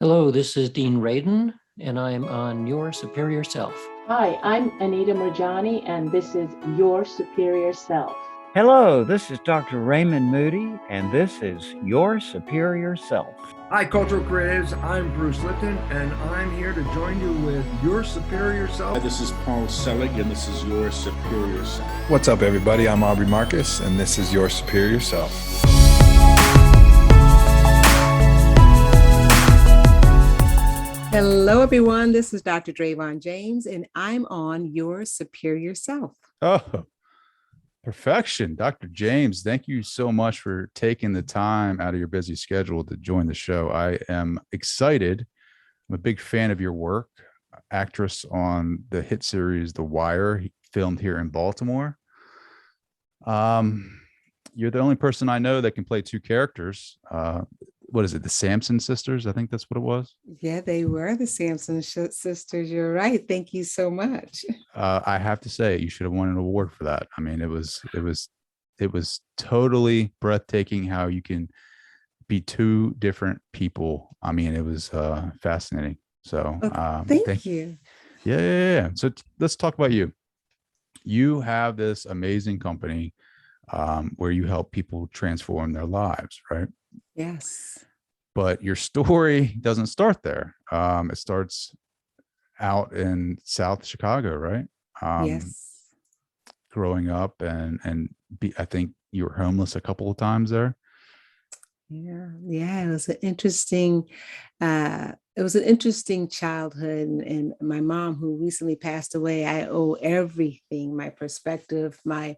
Hello, this is Dean Radin, and I'm on Your Superior Self. Hi, I'm Anita Murjani, and this is Your Superior Self. Hello, this is Dr. Raymond Moody, and this is Your Superior Self. Hi, cultural creatives. I'm Bruce Lipton, and I'm here to join you with Your Superior Self. This is Paul Selig, and this is Your Superior Self. What's up, everybody? I'm Aubrey Marcus, and this is Your Superior Self. Hello, everyone. This is Dr. Dravon James, and I'm on Your Superior Self. Oh, perfection. Dr. James, thank you so much for taking the time out of your busy schedule to join the show. I am excited. I'm a big fan of your work. Actress on the hit series The Wire, filmed here in Baltimore. You're the only person I know that can play two characters. What is it? The Sampson sisters? I think that's what it was. Yeah, they were the Sampson sisters. You're right. Thank you so much. I have to say, you should have won an award for that. I mean, it was totally breathtaking how you can be two different people. I mean, it was fascinating. So thank you. Yeah. So let's talk about you. You have this amazing company where you help people transform their lives, right? Yes. But your story doesn't start there. It starts out in South Chicago, right? Yes. Growing up I think you were homeless a couple of times there. Yeah. It was an interesting childhood, and my mom, who recently passed away, I owe everything, my perspective, my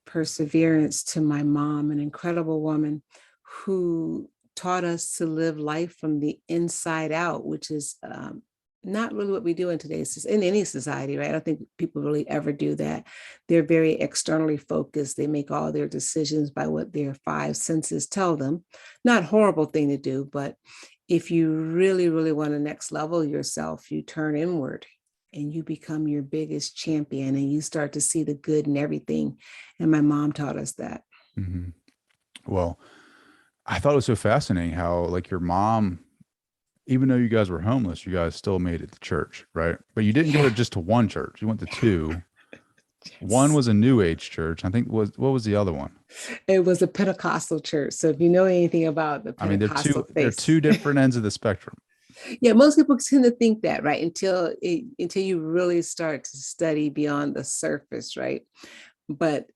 perseverance to my mom, an incredible woman who taught us to live life from the inside out, which is not really what we do in any society, right? I don't think people really ever do that. They're very externally focused. They make all their decisions by what their five senses tell them. Not a horrible thing to do, but if you really, really want to next level yourself, you turn inward and you become your biggest champion, and you start to see the good in everything. And my mom taught us that. Mm-hmm. Well, I thought it was so fascinating how, like, your mom, even though you guys were homeless, you guys still made it to church, right? But you didn't go to just to one church. You went to two. Yes. One was a New Age church. I think what was the other one? It was a Pentecostal church. So if you know anything about the Pentecostal they're two different ends of the spectrum. Yeah, most people tend to think that, right? Until you really start to study beyond the surface, right? But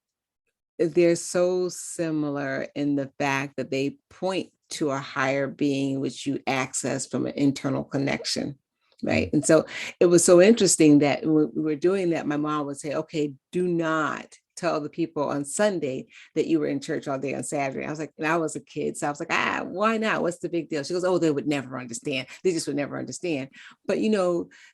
they're so similar in the fact that they point to a higher being, which you access from an internal connection, right? And so it was so interesting that when we were doing that, my mom would say, okay, do not tell the people on Sunday that you were in church all day on Saturday. I was like, and I was a kid. So I was like, why not? What's the big deal? She goes, oh, they would never understand. They just would never understand. But,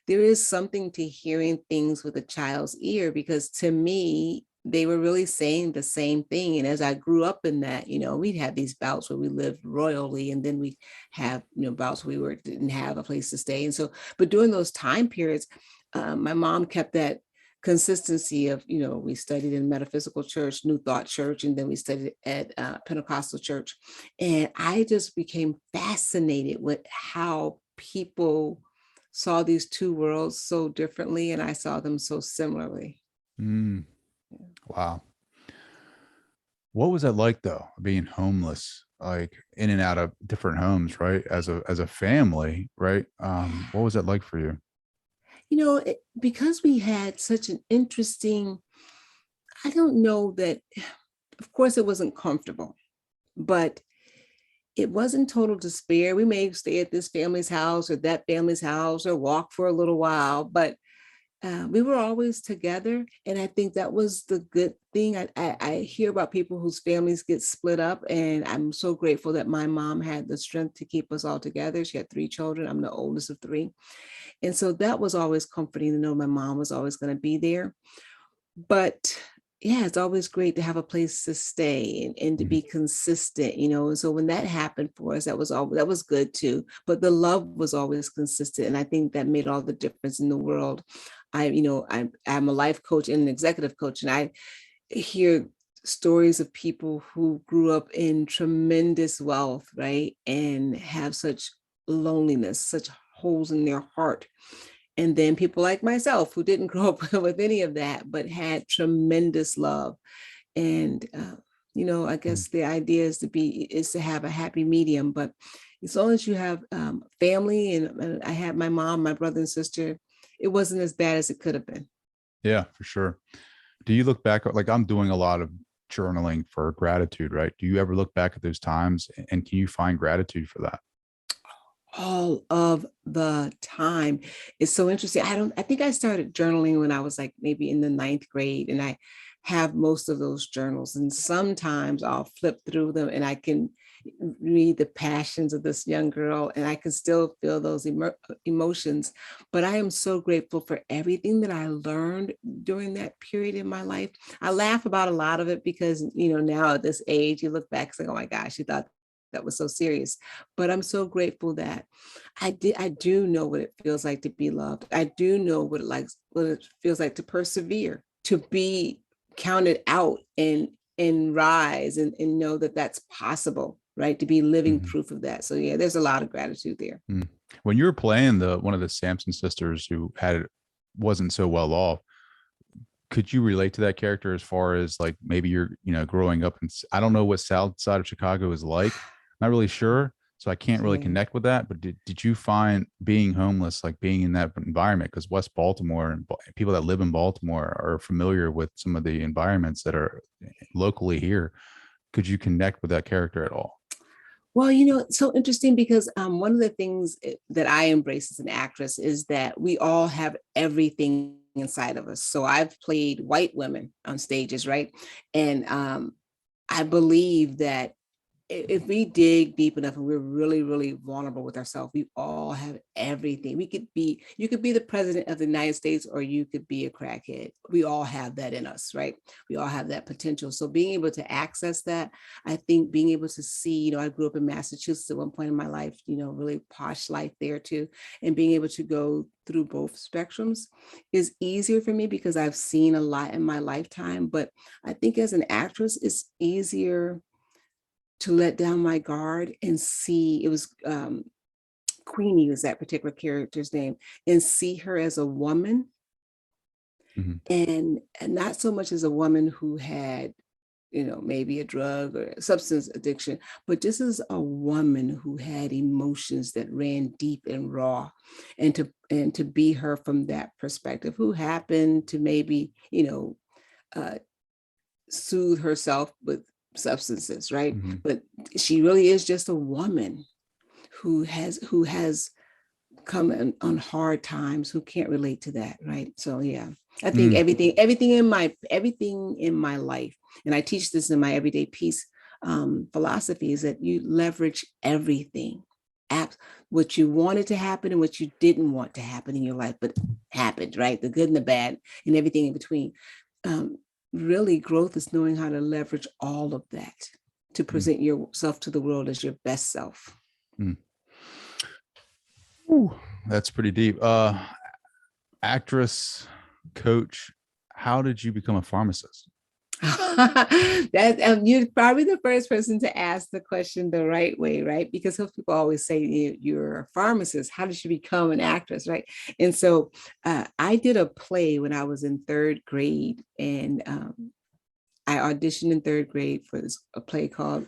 there is something to hearing things with a child's ear, because to me, they were really saying the same thing. And as I grew up in that, we'd have these bouts where we lived royally, and then we have, bouts where we didn't have a place to stay. And so, but during those time periods, my mom kept that consistency of, we studied in Metaphysical Church, New Thought Church, and then we studied at Pentecostal Church. And I just became fascinated with how people saw these two worlds so differently, and I saw them so similarly. Wow. What was that like, though, being homeless, like in and out of different homes, right? As a family, right? What was that like for you? Because we had such an interesting, I don't know that, of course it wasn't comfortable, but it wasn't total despair. We may stay at this family's house or that family's house or walk for a little while, but we were always together. And I think that was the good thing. I hear about people whose families get split up, and I'm so grateful that my mom had the strength to keep us all together. She had 3 children. I'm the oldest of 3. And so that was always comforting to know my mom was always going to be there. But yeah, it's always great to have a place to stay and to be consistent, And so when that happened for us, that was good too. But the love was always consistent. And I think that made all the difference in the world. I'm a life coach and an executive coach, and I hear stories of people who grew up in tremendous wealth, right? And have such loneliness, such holes in their heart. And then people like myself who didn't grow up with any of that, but had tremendous love. And, I guess the idea is to have a happy medium, but as long as you have family, and I had my mom, my brother and sister, it wasn't as bad as it could have been. Yeah, for sure. Do you look back, like I'm doing a lot of journaling for gratitude, right? Do you ever look back at those times and can you find gratitude for that? All of the time. It's so interesting. I think I started journaling when I was like maybe in the ninth grade, and I have most of those journals. And sometimes I'll flip through them and I can read the passions of this young girl, and I can still feel those emotions. But I am so grateful for everything that I learned during that period in my life. I laugh about a lot of it because, now at this age, you look back and say, oh my gosh, you thought that was so serious. But I'm so grateful that I do know what it feels like to be loved. I do know what it feels like to persevere, to be counted out and rise and know that that's possible, right? To be living proof of that. So yeah, there's a lot of gratitude there. When you were playing one of the Sampson sisters who wasn't so well off, could you relate to that character as far as like maybe you're, growing up I don't know what South side of Chicago is like. Not really sure. So I can't really connect with that. But did you find being homeless, like being in that environment, because West Baltimore and people that live in Baltimore are familiar with some of the environments that are locally here. Could you connect with that character at all? Well, it's so interesting because one of the things that I embrace as an actress is that we all have everything inside of us. So I've played white women on stages, right? And I believe that if we dig deep enough and we're really, really vulnerable with ourselves, we all have everything. You could be the president of the United States, or you could be a crackhead. We all have that in us, right? We all have that potential. So being able to access that, I think being able to see, I grew up in Massachusetts at one point in my life, really posh life there too. And being able to go through both spectrums is easier for me because I've seen a lot in my lifetime. But I think as an actress, it's easier to let down my guard and see. It was Queenie was that particular character's name, and see her as a woman, and not so much as a woman who had, maybe a drug or substance addiction, but just as a woman who had emotions that ran deep and raw, and to be her from that perspective, who happened to maybe, soothe herself with substances, right? But she really is just a woman who has come on hard times, who can't relate to that, right? So yeah, I think everything in my life, and I teach this in my everyday peace philosophy, is that you leverage everything, what you wanted to happen and what you didn't want to happen in your life, but happened, right? The good and the bad and everything in between. Really, growth is knowing how to leverage all of that to present yourself to the world as your best self. Ooh, that's pretty deep. Actress, coach, how did you become a pharmacist? You're probably the first person to ask the question the right way, right? Because people always say you're a pharmacist. How did you become an actress, right? And so I did a play when I was in third grade, and I auditioned in third grade for a play called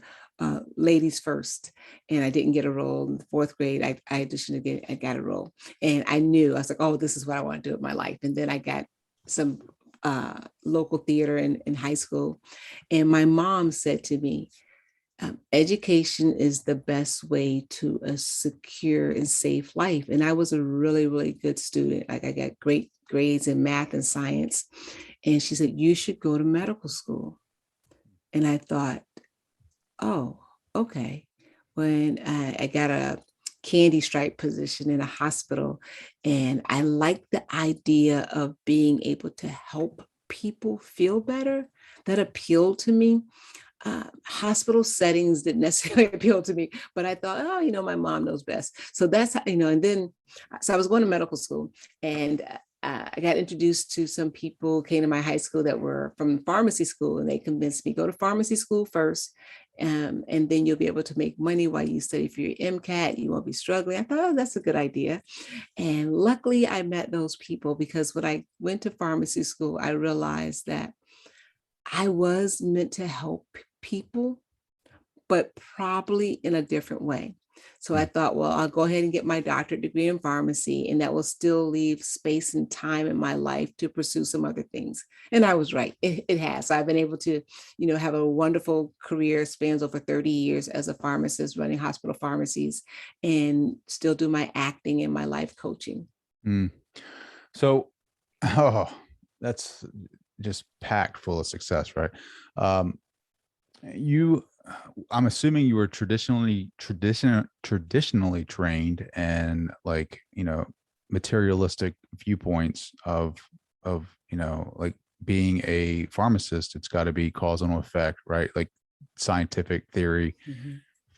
Ladies First, and I didn't get a role. In the fourth grade, I auditioned again. I got a role, and I was like, oh, this is what I want to do with my life. And then I got some local theater in high school. And my mom said to me, education is the best way to a secure and safe life. And I was a really, really good student. Like I got great grades in math and science. And she said, you should go to medical school. And I thought, oh, okay. When I got a candy stripe position in a hospital, and I liked the idea of being able to help people feel better. That appealed to me. Hospital settings didn't necessarily appeal to me, but I thought, oh, my mom knows best. So that's how, and then, so I was going to medical school, and I got introduced to some people came to my high school that were from pharmacy school, and they convinced me go to pharmacy school first, and then you'll be able to make money while you study for your MCAT. You won't be struggling. I thought, oh, that's a good idea. And luckily, I met those people, because when I went to pharmacy school, I realized that I was meant to help people, but probably in a different way. So I thought, well, I'll go ahead and get my doctorate degree in pharmacy, and that will still leave space and time in my life to pursue some other things. And I was right. It has. So I've been able to, have a wonderful career, spans over 30 years as a pharmacist running hospital pharmacies, and still do my acting and my life coaching. So, that's just packed full of success, right? I'm assuming you were traditionally trained, and like, materialistic viewpoints of, like being a pharmacist, it's got to be cause and effect, right? Like scientific theory,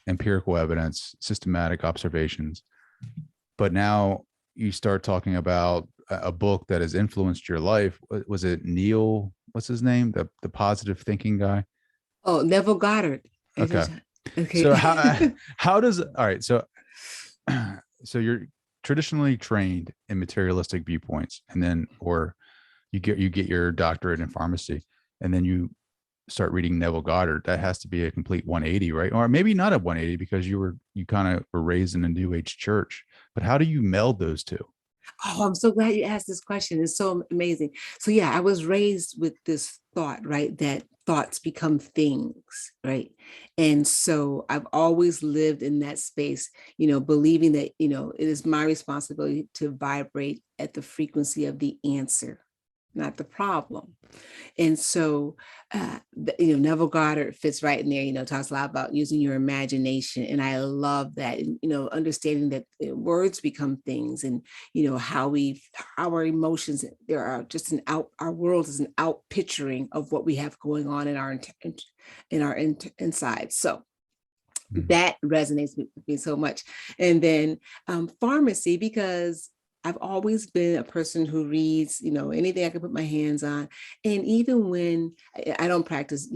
empirical evidence, systematic observations. But now you start talking about a book that has influenced your life. Was it Neil? What's his name? The positive thinking guy? Oh, Neville Goddard. Okay. Okay. So how does, all right. So you're traditionally trained in materialistic viewpoints, and then, or you get your doctorate in pharmacy, and then you start reading Neville Goddard. That has to be a complete 180, right? Or maybe not a 180, because you kind of were raised in a New Age church, but how do you meld those two? Oh, I'm so glad you asked this question. It's so amazing. So yeah, I was raised with this thought, right? That thoughts become things, right? And so I've always lived in that space, believing that, it is my responsibility to vibrate at the frequency of the answer, not the problem. And so, Neville Goddard fits right in there, talks a lot about using your imagination. And I love that, and, understanding that words become things, and, how our emotions, our world is an out picturing of what we have going on in our inside. So that resonates with me so much. And then pharmacy, because I've always been a person who reads, anything I can put my hands on. And even when I don't practice,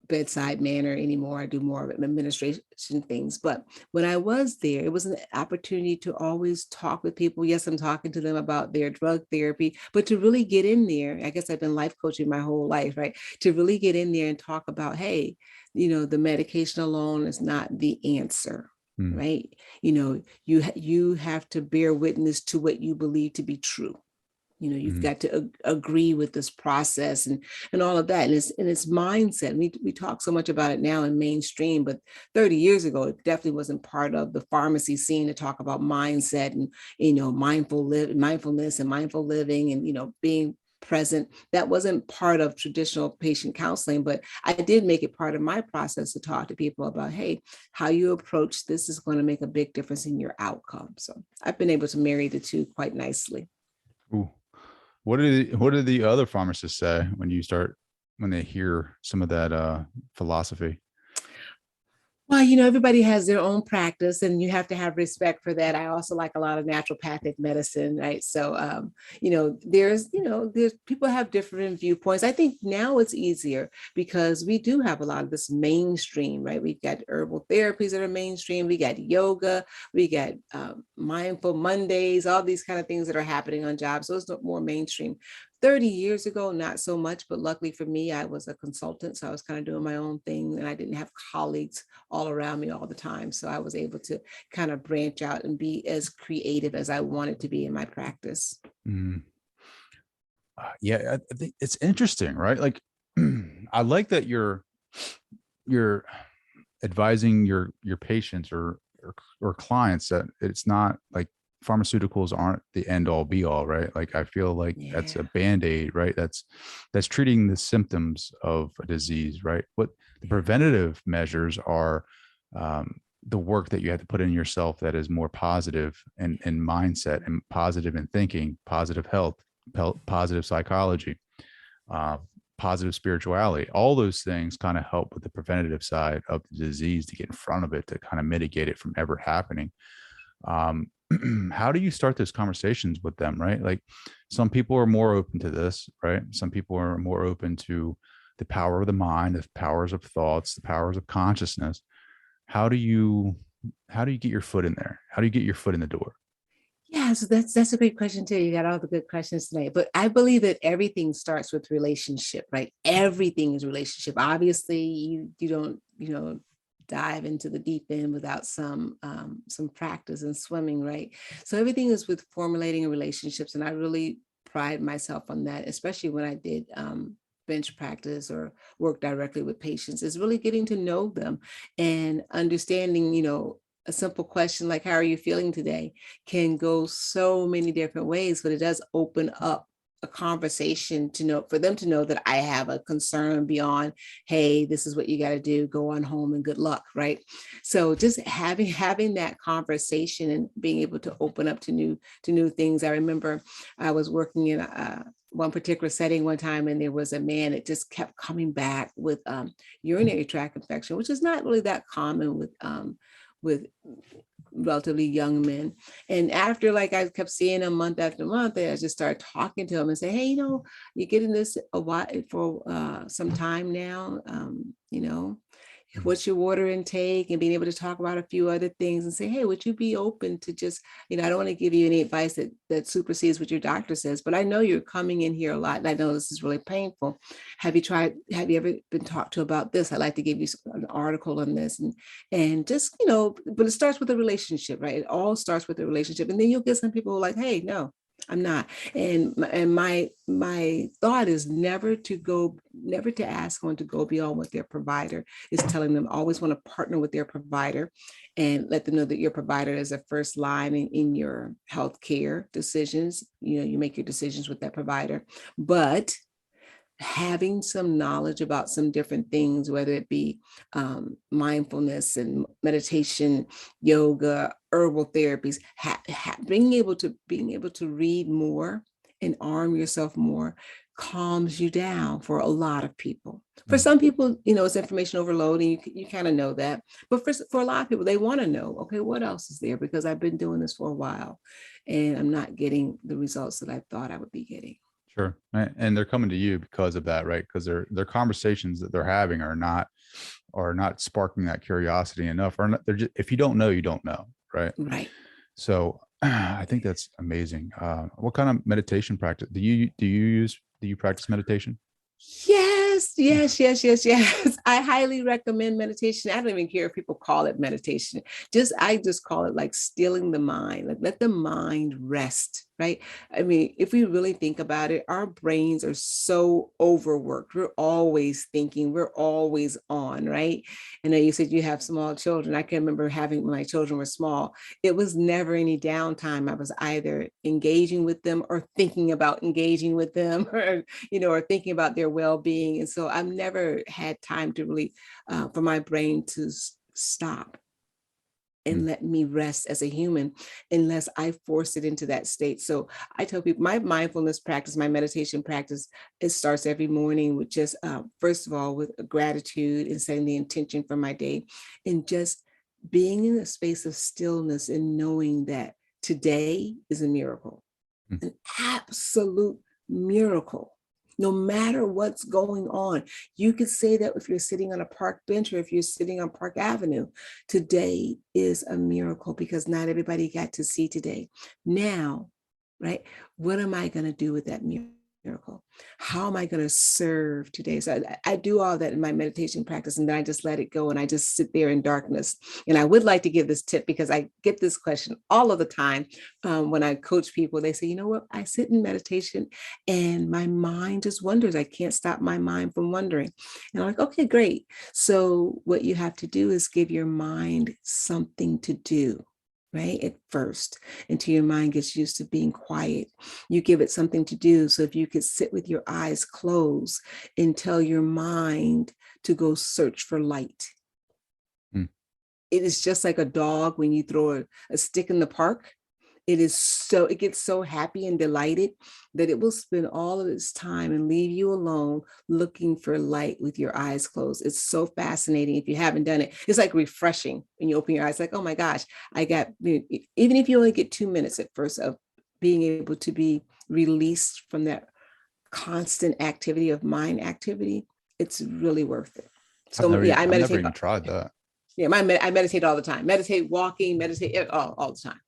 bedside manner anymore, I do more of administration things. But when I was there, it was an opportunity to always talk with people. Yes, I'm talking to them about their drug therapy, but to really get in there, I guess I've been life coaching my whole life, right? To really get in there and talk about, hey, the medication alone is not the answer. Right. You have to bear witness to what you believe to be true. You've got to agree with this process and all of that. And it's mindset. We talk so much about it now in mainstream, but 30 years ago, it definitely wasn't part of the pharmacy scene to talk about mindset and, mindfulness and mindful living and, being present. That wasn't part of traditional patient counseling, but I did make it part of my process to talk to people about, hey, how you approach this is going to make a big difference in your outcome. So I've been able to marry the two quite nicely. Ooh. What do the other pharmacists say when they hear some of that philosophy? Well, everybody has their own practice, and you have to have respect for that. I also like a lot of naturopathic medicine, right? So, there's people have different viewpoints. I think now it's easier because we do have a lot of this mainstream, right? We've got herbal therapies that are mainstream. We got yoga, we got mindful Mondays, all these kind of things that are happening on jobs. So it's more mainstream. 30 years ago, not so much, but luckily for me, I was a consultant. So I was kind of doing my own thing, and I didn't have colleagues all around me all the time. So I was able to kind of branch out and be as creative as I wanted to be in my practice. Yeah, I think it's interesting, right? Like, I like that you're advising your patients or clients that it's not like pharmaceuticals aren't the end all be all, right? Like, I feel like that's a Band-Aid, right? That's treating the symptoms of a disease, right? What the preventative measures are, the work that you have to put in yourself that is more positive and mindset, and positive in thinking, positive health, positive psychology, positive spirituality. All those things kind of help with the preventative side of the disease to get in front of it, to kind of mitigate it from ever happening. How do you start those conversations with them, right? Like some people are more open to this, right? Some people are more open to the power of the mind, the powers of thoughts, the powers of consciousness. How do you get your foot in there? How do you get your foot in the door? Yeah, so that's a great question too. You got all the good questions tonight. But I believe that everything starts with relationship, right? Everything is relationship. Obviously, you don't, dive into the deep end without some practice in swimming, right? So everything is with formulating relationships. And I really pride myself on that, especially when I did bench practice or work directly with patients, is really getting to know them and understanding, a simple question like, how are you feeling today, can go so many different ways, but it does open up a conversation for them to know that I have a concern beyond, hey, this is what you got to do, go on home and good luck, right? So just having that conversation and being able to open up to new things. I remember I was working in one particular setting one time, and there was a man that just kept coming back with urinary tract infection, which is not really that common with relatively young men. And after, like, I kept seeing him month after month, I just started talking to him and say, hey, you're getting this a while for some time now, what's your water intake, and being able to talk about a few other things and say, hey, would you be open to just, I don't want to give you any advice that supersedes what your doctor says, but I know you're coming in here a lot and I know this is really painful. Have you ever been talked to about this? I'd like to give you an article on this, and just, but it starts with a relationship, right? It all starts with a relationship. And then you'll get some people like, hey, no, I'm not. And my thought is never to ask someone to go beyond what their provider is telling them. Always want to partner with their provider and let them know that your provider is a first line in your healthcare decisions. You make your decisions with that provider, but having some knowledge about some different things, whether it be mindfulness and meditation, yoga, herbal therapies, being able to read more and arm yourself more calms you down for a lot of people. For some people, it's information overload, and you kind of know that. But for a lot of people, they want to know, okay, what else is there? Because I've been doing this for a while and I'm not getting the results that I thought I would be getting. Sure. And they're coming to you because of that, right? Because their conversations that they're having are not sparking that curiosity enough, or not, they're just, if you don't know, you don't know. Right. Right. So I think that's amazing. What kind of meditation practice do you practice meditation? Yes. I highly recommend meditation. I don't even care if people call it meditation. I just call it like stilling the mind. Like, let the mind rest, right? I mean, if we really think about it, our brains are so overworked. We're always thinking, we're always on, right? And then you said you have small children. I can remember having, when my children were small, it was never any downtime. I was either engaging with them or thinking about engaging with them, or thinking about their well-being. And so I've never had time to really, for my brain to stop and let me rest as a human unless I force it into that state. So I tell people my mindfulness practice, my meditation practice, it starts every morning with just, first of all, with gratitude and setting the intention for my day, and just being in a space of stillness and knowing that today is a miracle, an absolute miracle. No matter what's going on, you could say that if you're sitting on a park bench or if you're sitting on Park Avenue, today is a miracle because not everybody got to see today. Now, right? What am I going to do with that miracle? How am I going to serve today? So I do all that in my meditation practice, and then I just let it go and I just sit there in darkness. And I would like to give this tip because I get this question all of the time when I coach people. They say, you know what? I sit in meditation and my mind just wanders. I can't stop my mind from wandering. And I'm like, okay, great. So what you have to do is give your mind something to do. Right at first, until your mind gets used to being quiet. You give it something to do. So if you could sit with your eyes closed and tell your mind to go search for light. It is just like a dog when you throw a stick in the park it gets so happy and delighted that it will spend all of its time and leave you alone looking for light with your eyes closed. It's so fascinating. If you haven't done it, it's like refreshing when you open your eyes, like, oh my gosh, even if you only get 2 minutes at first of being able to be released from that constant activity of mind activity, it's really worth it. So I've I never meditate. even tried that. Yeah, I meditate all the time. Meditate, walking, meditate all the time.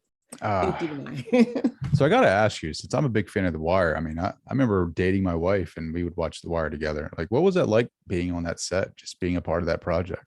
Empty the mind. So I got to ask you, since I'm a big fan of The Wire, I mean, I remember dating my wife and we would watch The Wire together. Like, what was that like being on that set, just being a part of that project?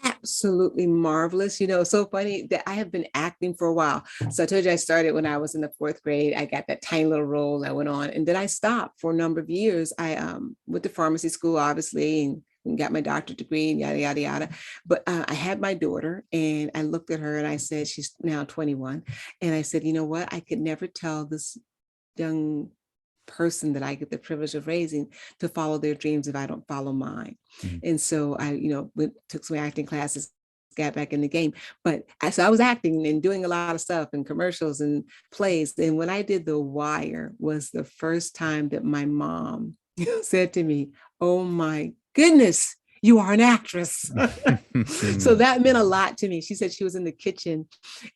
Absolutely marvelous. So funny that I have been acting for a while. So I told you I started when I was in the 4th grade. I got that tiny little role. I went on, and then I stopped for a number of years. I went to pharmacy school, obviously, and got my doctorate degree and yada, yada, yada. But I had my daughter, and I looked at her and I said, she's now 21. And I said, you know what? I could never tell this young person that I get the privilege of raising to follow their dreams if I don't follow mine. Mm-hmm. And so I, took some acting classes, got back in the game. But so I was acting and doing a lot of stuff and commercials and plays. And when I did The Wire was the first time that my mom said to me, "Oh my goodness, you are an actress." So that meant a lot to me. She said she was in the kitchen,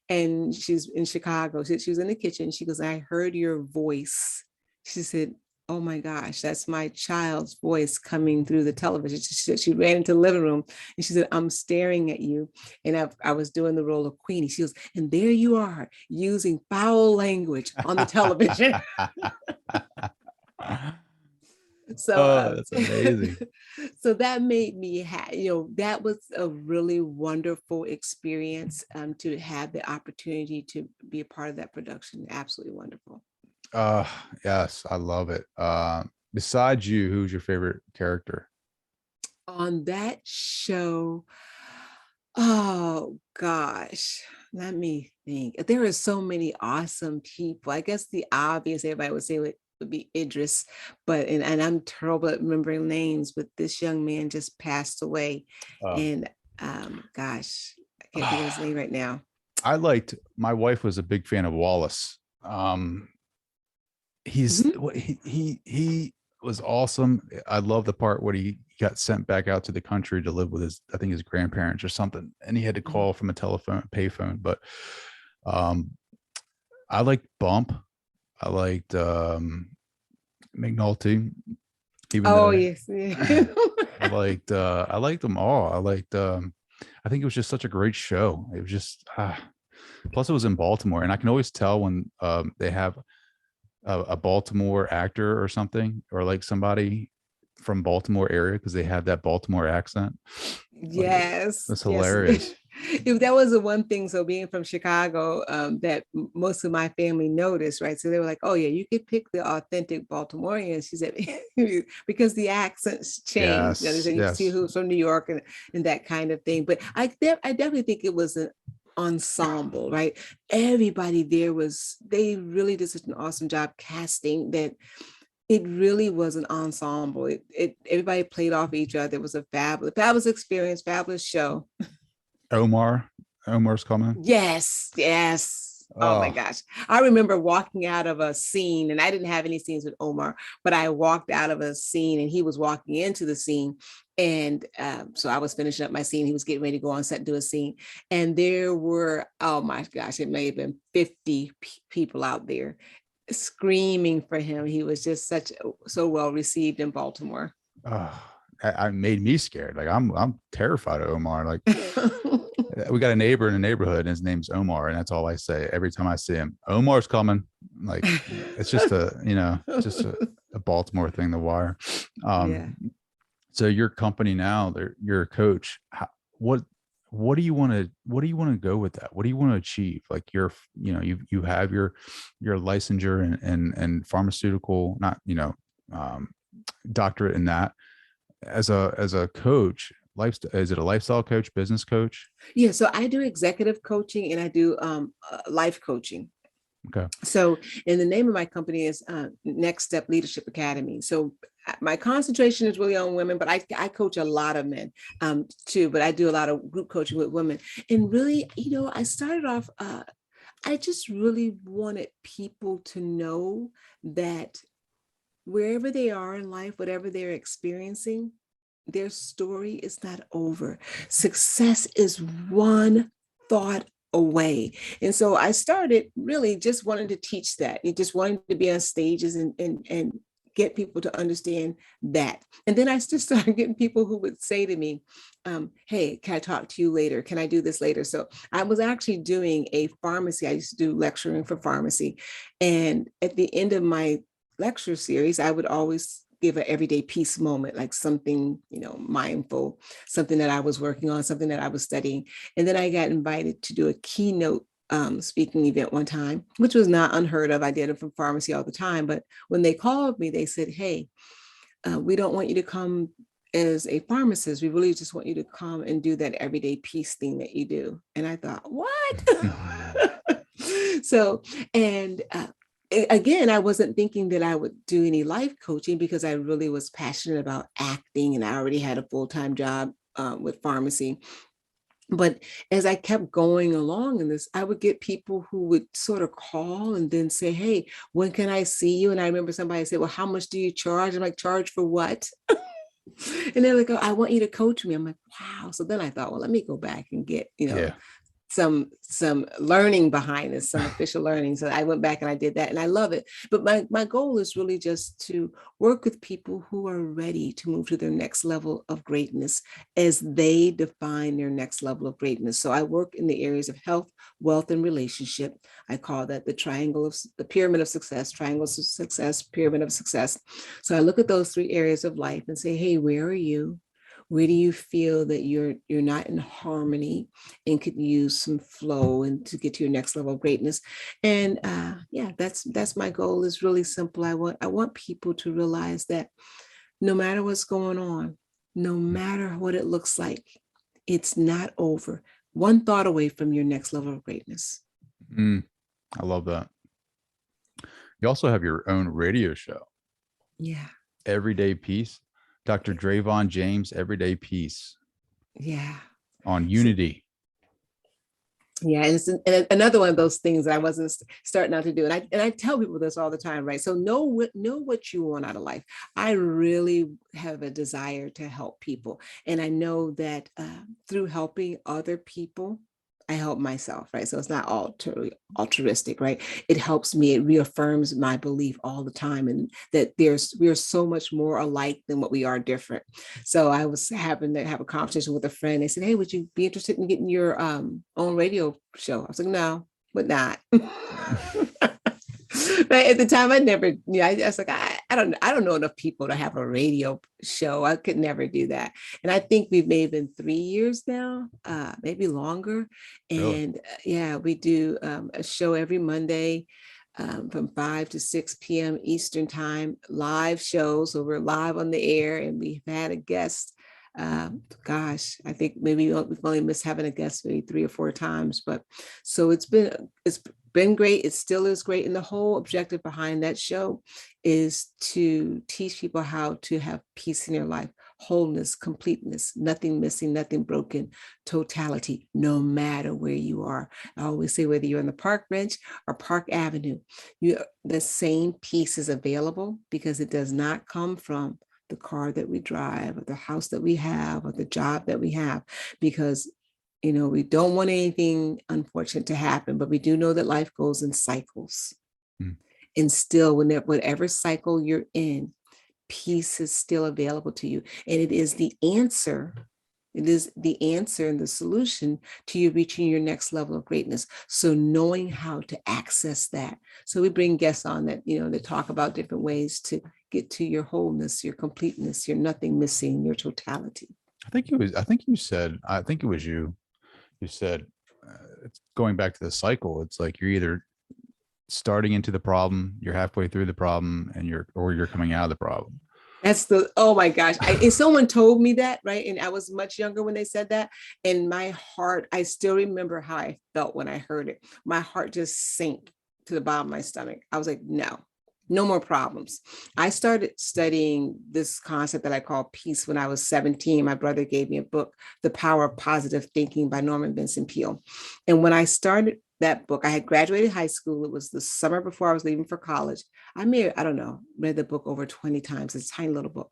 and she's in Chicago. She was in the kitchen. She goes, "I heard your voice." She said, "Oh my gosh, that's my child's voice coming through the television." She ran into the living room and she said, "I'm staring at you." And I was doing the role of Queenie. She goes, "And there you are using foul language on the television." So that's amazing. So that made me, that was a really wonderful experience to have the opportunity to be a part of that production. Absolutely wonderful. Yes, I love it. Besides you, who's your favorite character on that show? Oh gosh, let me think. There are so many awesome people. I guess the obvious everybody would say would be Idris, but and I'm terrible at remembering names, but this young man just passed away. And gosh, I can't think of his name right now. My wife was a big fan of Wallace. He was awesome. I love the part where he got sent back out to the country to live with his grandparents or something, and he had to call from a payphone. But I liked Bump. I liked McNulty. Yes. I liked them all. I think it was just such a great show. It was just plus it was in Baltimore, and I can always tell when they have a Baltimore actor or something, or like somebody from Baltimore area, because they have that Baltimore accent. Yes, that's hilarious. That was the one thing. So being from Chicago, that most of my family noticed, right? So they were like, "Oh yeah, you could pick the authentic Baltimoreans." She said, because the accents change. Yes, you see who's from New York and that kind of thing. But I definitely think it was an ensemble, right? Everybody there they really did such an awesome job casting that it really was an ensemble. Everybody played off each other. It was a fabulous experience, fabulous show. Omar's coming. Yes. Oh my gosh. I remember walking out of a scene, and I didn't have any scenes with Omar, but I walked out of a scene and he was walking into the scene. And so I was finishing up my scene. He was getting ready to go on set and do a scene. And there were, oh my gosh, it may have been 50 people out there screaming for him. He was just so well received in Baltimore. I made me scared. Like I'm terrified of Omar. Like we got a neighbor in the neighborhood, and his name's Omar, and that's all I say every time I see him. Omar's coming. Like it's just a Baltimore thing. The Wire. So your company now, you're a coach. What do you want to go with that? What do you want to achieve? Like you have your licensure and pharmaceutical, doctorate in that. As a coach, is it a lifestyle coach, business coach? Yeah, so I do executive coaching and I do life coaching. Okay. So, and the name of my company is Next Step Leadership Academy. So my concentration is really on women, but I coach a lot of men too, but I do a lot of group coaching with women. And really, I started off, I just really wanted people to know that wherever they are in life, whatever they're experiencing, their story is not over. Success is one thought away. And so I started really just wanting to teach that. You just wanting to be on stages and get people to understand that. And then I just started getting people who would say to me, hey, can I talk to you later? Can I do this later? So I was actually doing a pharmacy. I used to do lecturing for pharmacy. And at the end of my lecture series, I would always give an everyday peace moment, like something, mindful, something that I was working on, something that I was studying. And then I got invited to do a keynote speaking event one time, which was not unheard of. I did it from pharmacy all the time. But when they called me, they said, hey, we don't want you to come as a pharmacist. We really just want you to come and do that everyday peace thing that you do. And I thought, what? So, and again, I wasn't thinking that I would do any life coaching because I really was passionate about acting and I already had a full-time job with pharmacy. But as I kept going along in this, I would get people who would sort of call and then say, hey, when can I see you? And I remember somebody said, well, how much do you charge? I'm like, charge for what? And they're like, oh, I want you to coach me. I'm like, wow. So then I thought, well, let me go back and get, some learning behind this, some official learning. So I went back and I did that and I love it. But my goal is really just to work with people who are ready to move to their next level of greatness as they define their next level of greatness. So I work in the areas of health, wealth, and relationship. I call that the pyramid of success, triangle of success, pyramid of success. So I look at those three areas of life and say, hey, where are you? Where do you feel that you're not in harmony and could use some flow and to get to your next level of greatness? And that's my goal. Is really simple. I want people to realize that no matter what's going on, no matter what it looks like, it's not over. One thought away from your next level of greatness. I love that. You also have your own radio show. Yeah. Everyday Peace. Dr. Dravon James, Everyday Peace. Yeah. On Unity. Yeah, and it's another one of those things that I wasn't starting out to do. And I tell people this all the time, right? So know what you want out of life. I really have a desire to help people. And I know that through helping other people, I help myself, right? So it's not all altruistic, right? It helps me, it reaffirms my belief all the time, and that we are so much more alike than what we are different. So I was having to have a conversation with a friend. They said, hey, would you be interested in getting your own radio show? I was like, no, but not. But at the time, I never, I was like, I don't know enough people to have a radio show. I could never do that. And I think we've maybe been 3 years now, maybe longer. And we do a show every Monday from 5 to 6 p.m. Eastern time, live shows. So we're live on the air, and we've had a guest. I think maybe we've only missed having a guest maybe 3 or 4 times, but so it's been great. It still is great. And the whole objective behind that show is to teach people how to have peace in their life, wholeness, completeness, nothing missing, nothing broken, totality, no matter where you are. I always say, whether you're on the park bench or Park Avenue, the same peace is available, because it does not come from the car that we drive or the house that we have or the job that we have, because we don't want anything unfortunate to happen, but we do know that life goes in cycles. And still, whatever cycle you're in, peace is still available to you. And it is the answer. It is the answer and the solution to you reaching your next level of greatness. So knowing how to access that. So we bring guests on that, that talk about different ways to get to your wholeness, your completeness, your nothing missing, your totality. I think it was you. You said, it's going back to the cycle. It's like you're either starting into the problem, you're halfway through the problem, or you're coming out of the problem. Oh my gosh. And someone told me that, right? And I was much younger when they said that. And my heart, I still remember how I felt when I heard it. My heart just sank to the bottom of my stomach. I was like, no more problems. I started studying this concept that I call peace when I was 17. My brother gave me a book, The Power of Positive Thinking by Vincent Peale. And when I started that book. I had graduated high school. It was the summer before I was leaving for college. I don't know, read the book over 20 times. It's a tiny little book.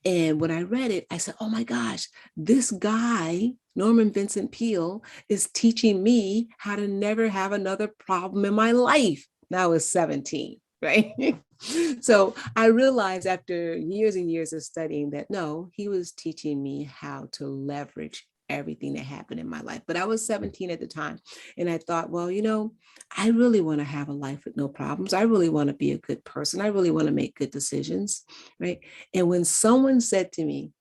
And when I read it, I said, oh my gosh, this guy, Norman Vincent Peale, is teaching me how to never have another problem in my life. Now I was 17, right? So I realized after years and years of studying that no, he was teaching me how to leverage everything that happened in my life. But I was 17 at the time. And I thought, well, I really want to have a life with no problems. I really want to be a good person. I really want to make good decisions, right? And when someone said to me,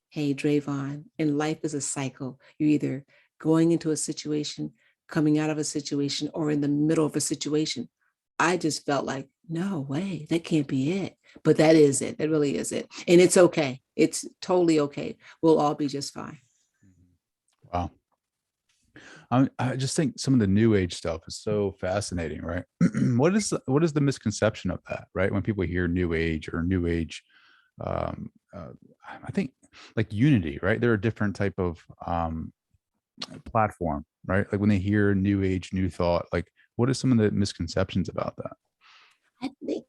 hey, Dravon, and life is a cycle. You're either going into a situation, coming out of a situation, or in the middle of a situation. I just felt like, no way, that can't be it. But that is it. That really is it. And it's okay. It's totally okay. We'll all be just fine. Wow. I just think some of the new age stuff is so fascinating, right? What is the misconception of that, right? When people hear new age or new age, I think like unity, right? They're a different type of platform, right? Like when they hear new age, new thought, like what are some of the misconceptions about that? I think,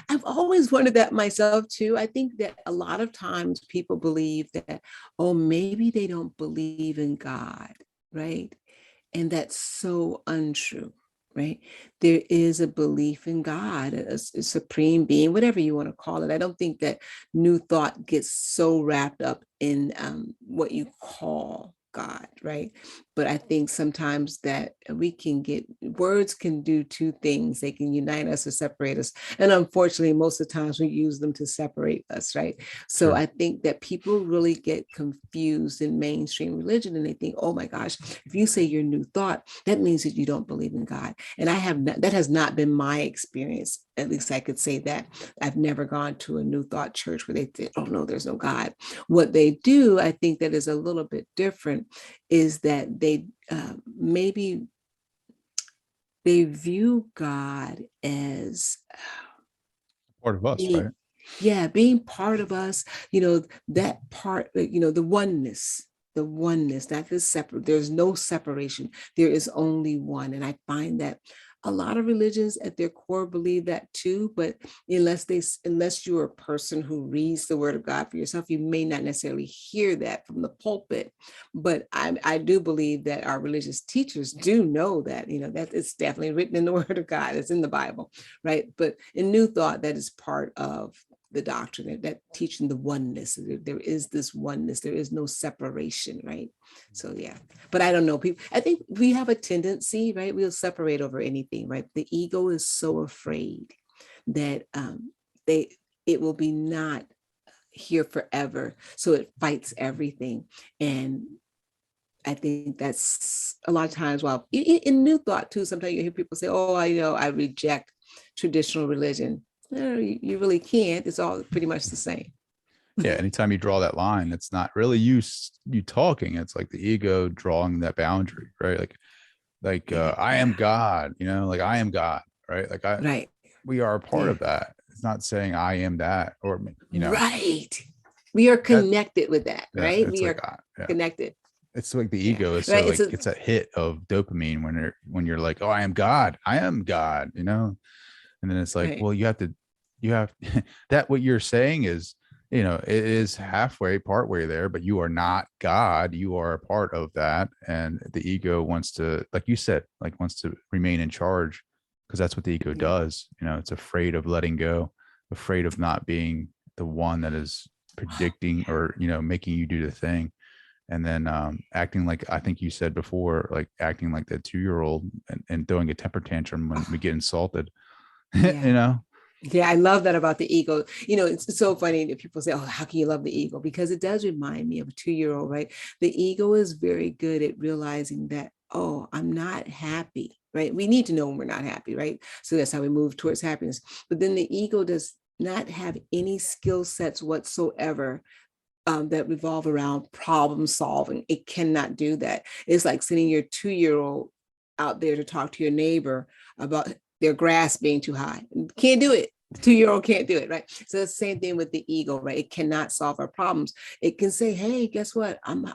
I've always wondered that myself too. I think that a lot of times people believe that, oh, maybe they don't believe in God, right? And that's so untrue, right? There is a belief in God, a supreme being, whatever you want to call it. I don't think that new thought gets so wrapped up in what you call God, right? But I think sometimes that words can do two things. They can unite us or separate us. And unfortunately, most of the times we use them to separate us, right? So Sure. I think that people really get confused in mainstream religion and they think, oh my gosh, if you say your new thought, that means that you don't believe in God. And that has not been my experience. At least I could say that. I've never gone to a new thought church where they say, oh no, there's no God. What they do, I think that is a little bit different, is that they maybe they view God as Part of us, right? being part of us, that part, the oneness, not the separate. There's no separation. There is only one. And I find that a lot of religions at their core believe that too, but unless you're a person who reads the word of God for yourself, you may not necessarily hear that from the pulpit. But I do believe that our religious teachers do know that, that it's definitely written in the word of God. It's in the Bible, right? But in New Thought, that is part of the doctrine, that teaching the oneness. There is this oneness. There is no separation, right? So yeah, but I don't know. I think we have a tendency, right? We'll separate over anything, right? The ego is so afraid that it will be not here forever, so it fights everything. And I think that's a lot of times. Well, in New Thought too, sometimes you hear people say, "Oh, I reject traditional religion." No, you really can't. It's all pretty much the same. Yeah. Anytime you draw that line, it's not really you talking. It's like the ego drawing that boundary, right? Like I am God, like I am God, right? Like right. We are a part of that. It's not saying I am that, or right. We are connected with that, right? We are connected. It's like the ego is so right. It's a hit of dopamine when you're like, oh, I am God, and then it's like, right. Well, you have that what you're saying is, it is partway there, but you are not God. You are a part of that. And the ego wants to, like you said, wants to remain in charge, because that's what the ego does. It's afraid of letting go, afraid of not being the one that is predicting or, making you do the thing. And then acting like, I think you said before, like acting like that 2-year-old and throwing a temper tantrum when we get insulted. Yeah. Yeah, I love that about the ego. It's so funny that people say, oh, how can you love the ego? Because it does remind me of a 2-year-old, right? The ego is very good at realizing that, oh, I'm not happy, right? We need to know when we're not happy, right? So that's how we move towards happiness. But then the ego does not have any skill sets whatsoever that revolve around problem solving. It cannot do that. It's like sending your 2-year-old out there to talk to your neighbor about their grass being too high. Can't do it. 2-year-old can't do it, right? So it's the same thing with the ego, right? It cannot solve our problems. It can say, hey, guess what? I'm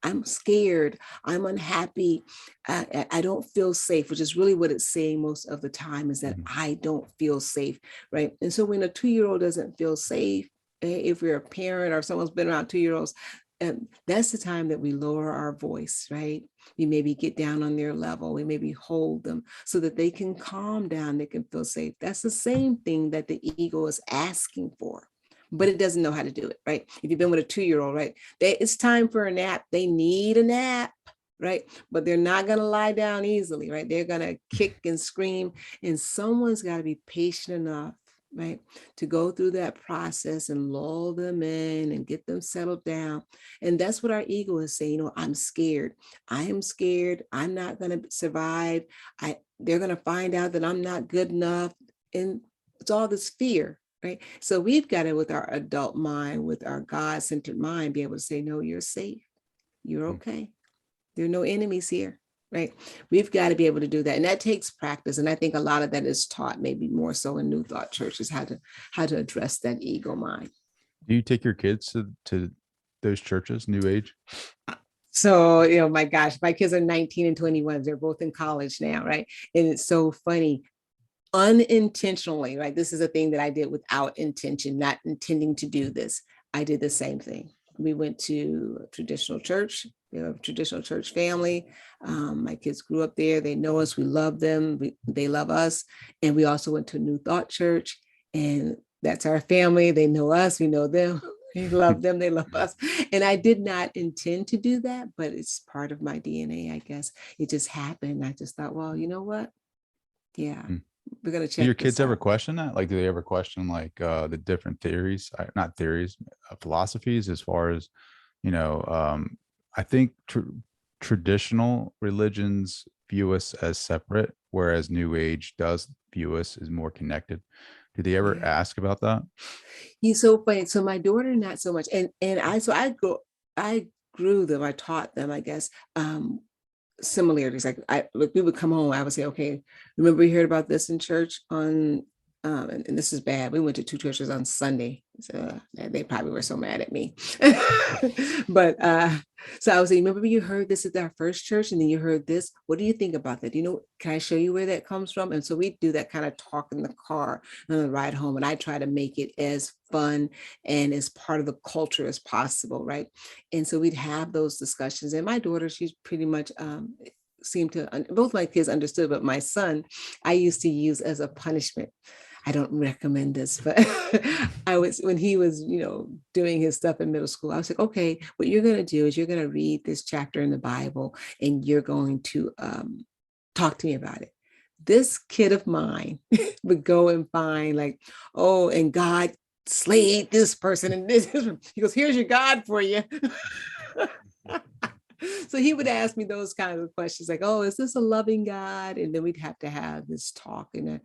I'm scared, I'm unhappy, I don't feel safe, which is really what it's saying most of the time, is that I don't feel safe, right? And so when a 2-year-old doesn't feel safe, if we're a parent or someone's been around 2-year-olds, that's the time that we lower our voice, right? We maybe get down on their level. We maybe hold them so that they can calm down, they can feel safe. That's the same thing that the ego is asking for, but it doesn't know how to do it, right? If you've been with a 2-year-old, right? It's time for a nap. They need a nap, right? But they're not going to lie down easily, right? They're going to kick and scream, and someone's got to be patient enough, right, to go through that process and lull them in and get them settled down. And that's what our ego is saying. I'm scared. I am scared. I'm not going to survive. They're going to find out that I'm not good enough. And it's all this fear, right? So we've got to, with our adult mind, with our God-centered mind, be able to say, no, you're safe. You're okay. There are no enemies here. Right. We've got to be able to do that. And that takes practice. And I think a lot of that is taught maybe more so in New Thought churches, how to address that ego mind. Do you take your kids to those churches, New Age? So, my gosh, my kids are 19 and 21. They're both in college now. Right. And it's so funny. Unintentionally, right? This is a thing that I did without intention, not intending to do this. I did the same thing. We went to a traditional church. A traditional church family. My kids grew up there. They know us. We love them. They love us. And we also went to a New Thought church, and that's our family. They know us. We know them. We love them. They love us. And I did not intend to do that, but it's part of my DNA, I guess. It just happened. I just thought, well, you know what? Yeah. We're going to check. Do your kids ever question that? Like, do they ever question the different theories, not theories, philosophies, as far as, I think traditional religions view us as separate, whereas New Age does view us as more connected. Do they ever ask about that? He's so funny. So my daughter, not so much. And I grew them. I taught them, I guess, similarities. Like we would come home. I would say, okay, remember we heard about this in church on, and this is bad. We went to 2 churches on Sunday. So they probably were so mad at me. But so I was saying, remember you heard this at our first church, and then you heard this. What do you think about that? Can I show you where that comes from? And so we do that kind of talk in the car on the ride home. And I try to make it as fun and as part of the culture as possible, right? And so we'd have those discussions. And my daughter, she's pretty much seemed to, both my kids understood, but my son, I used to use as a punishment. I don't recommend this, but when he was, doing his stuff in middle school, I was like, okay, what you're going to do is you're going to read this chapter in the Bible, and you're going to talk to me about it. This kid of mine would go and find and God slayed this person and this. He goes, here's your God for you. So he would ask me those kinds of questions like, oh, is this a loving God? And then we'd have to have this talk and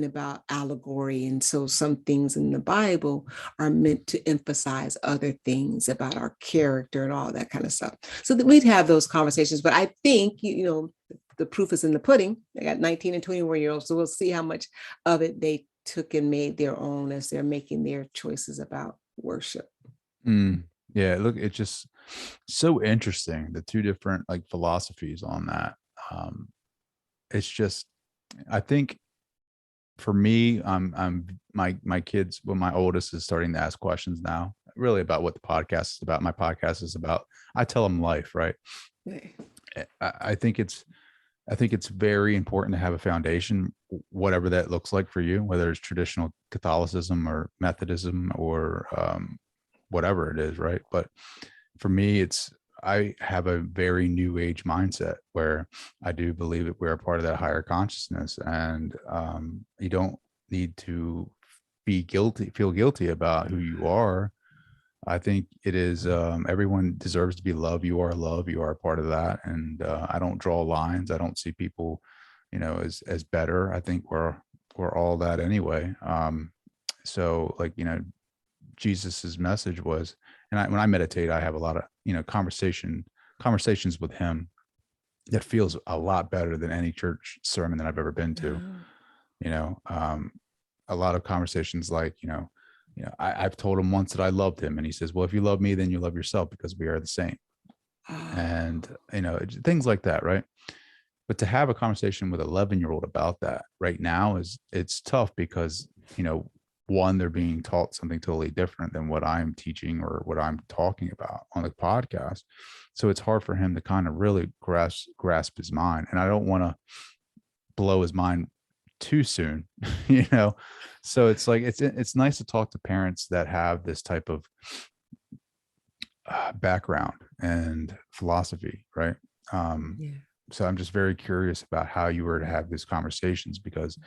about allegory. And so some things in the Bible are meant to emphasize other things about our character and all that kind of stuff. So that we'd have those conversations. But I think, the proof is in the pudding. I got 19 and 21-year-olds. So we'll see how much of it they took and made their own as they're making their choices about worship. Yeah, look, it's just so interesting, the two different philosophies on that. It's just, I think for me, my kids, my oldest is starting to ask questions now, really about what the podcast is about. My podcast is about, I tell them life, right? I think it's very important to have a foundation, whatever that looks like for you, whether it's traditional Catholicism or Methodism or whatever it is, right? But for me, I have a very New Age mindset where I do believe that we're a part of that higher consciousness, and you don't need to feel guilty about who you are. I think it is everyone deserves to be loved. You are love. You are a part of that, and I don't draw lines. I don't see people, as better. I think we're all that anyway. So Jesus's message was, and when I meditate, I have a lot of conversations with him that feels a lot better than any church sermon that I've ever been to. A lot of conversations I've told him once that I loved him, and he says, well, if you love me, then you love yourself, because we are the same. and, things like that. Right. But to have a conversation with an 11-year-old about that right now it's tough because, one, they're being taught something totally different than what I'm teaching or what I'm talking about on the podcast. So it's hard for him to kind of really grasp his mind. And I don't want to blow his mind too soon, So it's like, it's nice to talk to parents that have this type of background and philosophy. Right. So I'm just very curious about how you were to have these conversations because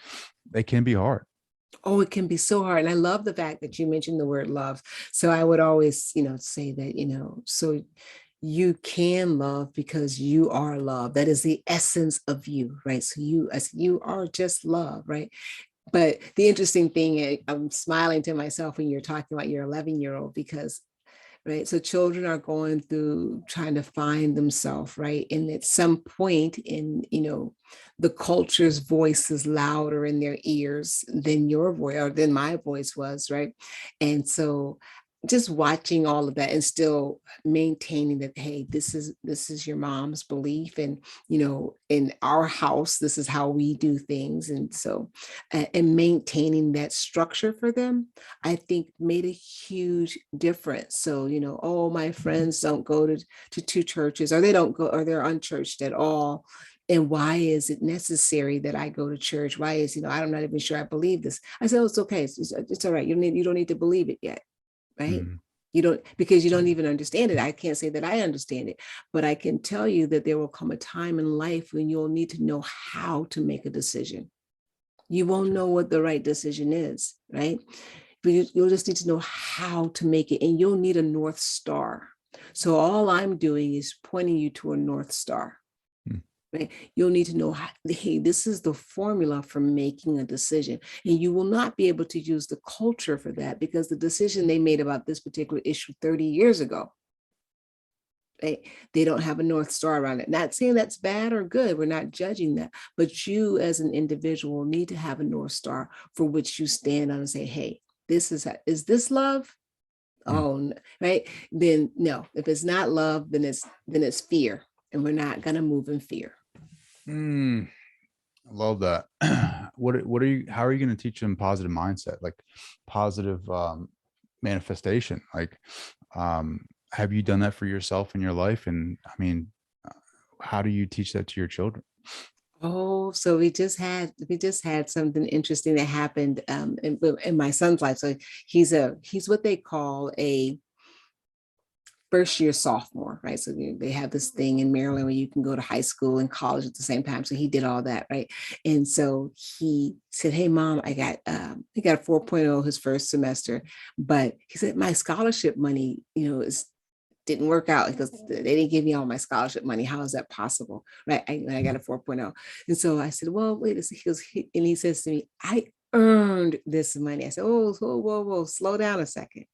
they can be hard. Oh, it can be so hard. And I love the fact that you mentioned the word love. So I would always, say that, so you can love because you are love. That is the essence of you, right? So you are just love, right? But the interesting thing, I'm smiling to myself when you're talking about your 11-year-old because, right? So children are going through trying to find themselves, right? And at some point in, the culture's voice is louder in their ears than your voice or than my voice was, right? And so just watching all of that and still maintaining that, hey, this is your mom's belief, and in our house this is how we do things, and so and maintaining that structure for them, I think made a huge difference. So oh, my friends don't go to two churches, or they don't go, or they're unchurched at all. And why is it necessary that I go to church? Why is, I'm not even sure I believe this. I said, oh, it's okay. It's all right. You don't need to believe it yet. Right? You don't, because you don't even understand it. I can't say that I understand it, but I can tell you that there will come a time in life when you'll need to know how to make a decision. You won't know what the right decision is, right? But you'll just need to know how to make it, and you'll need a North Star. So all I'm doing is pointing you to a North Star. Right? You'll need to know, hey, this is the formula for making a decision. And you will not be able to use the culture for that because the decision they made about this particular issue 30 years ago, right? They don't have a North Star around it. Not saying that's bad or good. We're not judging that. But you as an individual need to have a North Star for which you stand on and say, hey, is this love? Oh, right. Then no, if it's not love, then it's fear. And we're not going to move in fear. I love that. How are you going to teach them positive mindset, like positive manifestation? Like, have you done that for yourself in your life? And I mean, how do you teach that to your children? Oh, so we just had something interesting that happened in my son's life. So he's what they call a first year sophomore, right? So they have this thing in Maryland where you can go to high school and college at the same time. So he did all that, right? And so he said, hey, Mom, I got a 4.0 his first semester, but he said, my scholarship money, didn't work out because they didn't give me all my scholarship money. How is that possible? Right. I got a 4.0. And so I said, well, wait a second. And he says to me, I earned this money. I said, oh, whoa, slow down a second.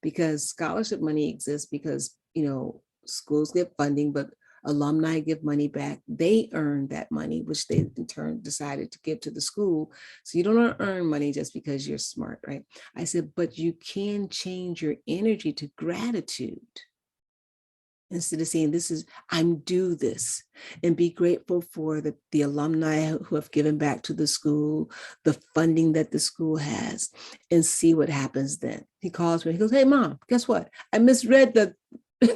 Because scholarship money exists because, schools get funding, but alumni give money back. They earn that money, which they in turn decided to give to the school. So you don't earn money just because you're smart, right? I said, but you can change your energy to gratitude. Instead of saying, I'm due this, and be grateful for the alumni who have given back to the school, the funding that the school has, and see what happens then. He calls me, he goes, hey, Mom, guess what? I misread the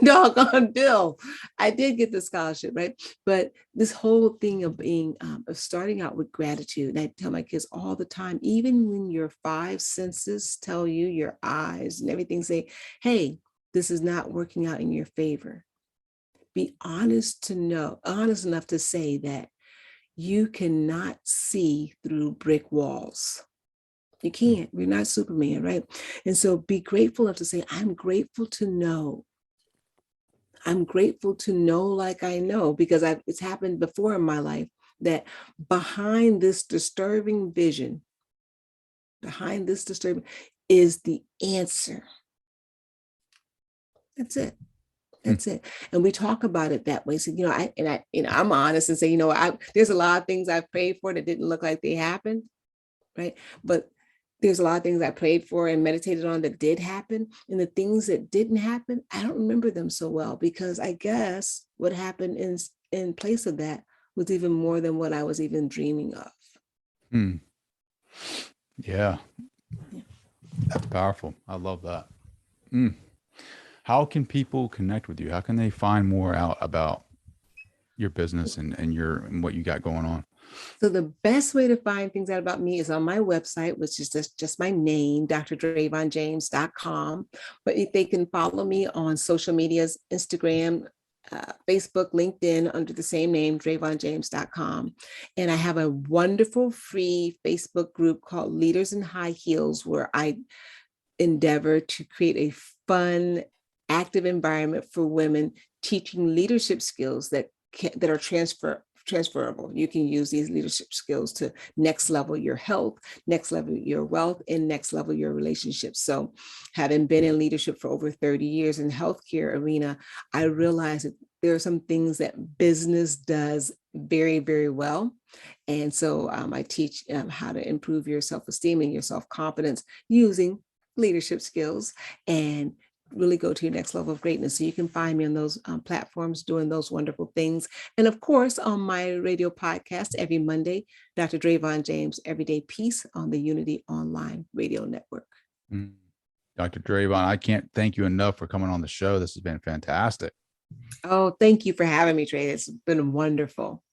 doggone bill. I did get the scholarship, right? But this whole thing of being, of starting out with gratitude, and I tell my kids all the time, even when your five senses tell you, your eyes and everything say, hey, this is not working out in your favor. Be honest enough to say that you cannot see through brick walls. You can't. We're not Superman, right? And so be grateful enough to say, I'm grateful to know. I'm grateful to know like I know, because it's happened before in my life that behind this disturbing vision, is the answer. That's it. That's it. And we talk about it that way. So, I'm honest and say, there's a lot of things I've prayed for that didn't look like they happened. Right. But there's a lot of things I prayed for and meditated on that did happen. And the things that didn't happen, I don't remember them so well, because I guess what happened in place of that was even more than what I was even dreaming of. Hmm. Yeah. That's powerful. I love that. How can people connect with you? How can they find more out about your business and and what you got going on? So the best way to find things out about me is on my website, which is just my name, drdravonjames.com. But if they can follow me on social medias, Instagram, Facebook, LinkedIn, under the same name, dravonjames.com. And I have a wonderful free Facebook group called Leaders in High Heels, where I endeavor to create a fun, active environment for women, teaching leadership skills that are transferable. You can use these leadership skills to next level your health, next level your wealth, and next level your relationships. So having been in leadership for over 30 years in the healthcare arena, I realized that there are some things that business does very, very well. And so I teach how to improve your self-esteem and your self-confidence using leadership skills and really go to your next level of greatness. So you can find me on those platforms doing those wonderful things. And of course, on my radio podcast every Monday, Dr. Dravon James, Everyday Peace on the Unity Online Radio Network. Dr. Dravon, I can't thank you enough for coming on the show. This has been fantastic. Oh, thank you for having me, Trey. It's been wonderful.